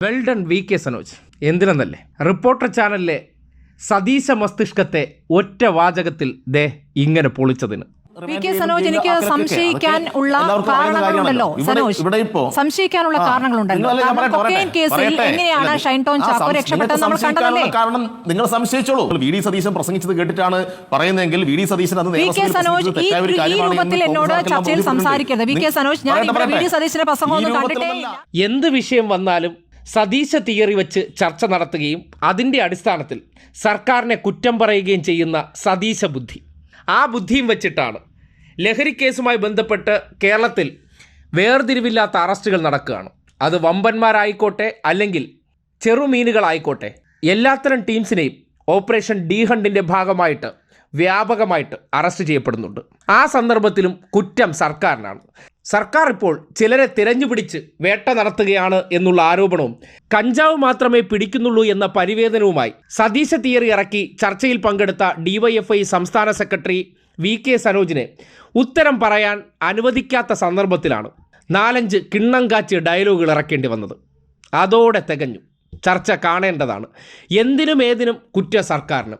Well done V K Sanoj. എന്തിനെന്നല്ലേ, reporter ചാനലിലെ സതീശ മസ്തിഷ്കത്തെ ഒറ്റ വാചകത്തിൽ ദേ ഇങ്ങനെ പൊളിച്ചതിന്. വി കെ സനോജ്, എനിക്ക് സംശയിക്കാൻ ഉള്ള കാരണങ്ങളുണ്ടല്ലോ. സനോജ്, സംശയിക്കാനുള്ള കാരണങ്ങളുണ്ടല്ലോ. കൊക്കൈൻ കേസിൽ എങ്ങനെയാണ് ഷൈൻ ടോൺ ചാക്കോ രക്ഷപ്പെട്ടത് നമ്മൾ കണ്ടതല്ലേ? കാരണം നിങ്ങൾ സംശയിച്ചോളൂ. വി ഡി സതീശൻ പ്രസംഗിച്ചത് കേട്ടിട്ടാണ് പറയുന്നതെങ്കിൽ വി ഡി സതീശൻ അത് വി കെ സനോജ് ഈ രൂപത്തിൽ എന്നോട് ചർച്ചയിൽ സംസാരിക്കരുത്. വി കെ സനോജ്, ഞാൻ ഇവിടെ വി ഡി സതീശന്റെ പ്രസംഗമൊന്നും കണ്ടിട്ടേ ഇല്ല. എന്ത് വിഷയം വന്നാലും സതീശ തിയറി വെച്ച് ചർച്ച നടത്തുകയും അതിൻ്റെ അടിസ്ഥാനത്തിൽ സർക്കാരിനെ കുറ്റം പറയുകയും ചെയ്യുന്ന സതീശ ബുദ്ധി, ആ ബുദ്ധിയും വെച്ചിട്ടാണ് ലഹരി കേസുമായി ബന്ധപ്പെട്ട് കേരളത്തിൽ വേർതിരിവില്ലാത്ത അറസ്റ്റുകൾ നടക്കുകയാണ്. അത് വമ്പന്മാരായിക്കോട്ടെ അല്ലെങ്കിൽ ചെറുമീനുകളായിക്കോട്ടെ, എല്ലാത്തരം ടീംസിനെയും ഓപ്പറേഷൻ ഡി ഹണ്ടിൻ്റെ ഭാഗമായിട്ട് വ്യാപകമായിട്ട് അറസ്റ്റ് ചെയ്യപ്പെടുന്നുണ്ട്. ആ സന്ദർഭത്തിലും കുറ്റം സർക്കാരിനാണ്. സർക്കാർ ഇപ്പോൾ ചിലരെ തിരഞ്ഞുപിടിച്ച് വേട്ട നടത്തുകയാണ് എന്നുള്ള ആരോപണവും കഞ്ചാവ് മാത്രമേ പിടിക്കുന്നുള്ളൂ എന്ന പരിവേദനവുമായി സതീശ തിയറി ഇറക്കി ചർച്ചയിൽ പങ്കെടുത്ത DYFI സംസ്ഥാന സെക്രട്ടറി വി കെ സനോജിനെ ഉത്തരം പറയാൻ അനുവദിക്കാത്ത സന്ദർഭത്തിലാണ് 4-5 കിണ്ണം കാച്ച് ഡയലോഗുകൾ ഇറക്കേണ്ടി വന്നത്. അതോടെ തികഞ്ഞു. ചർച്ച കാണേണ്ടതാണ്. എന്തിനും ഏതിനും കുറ്റ സർക്കാരിന്.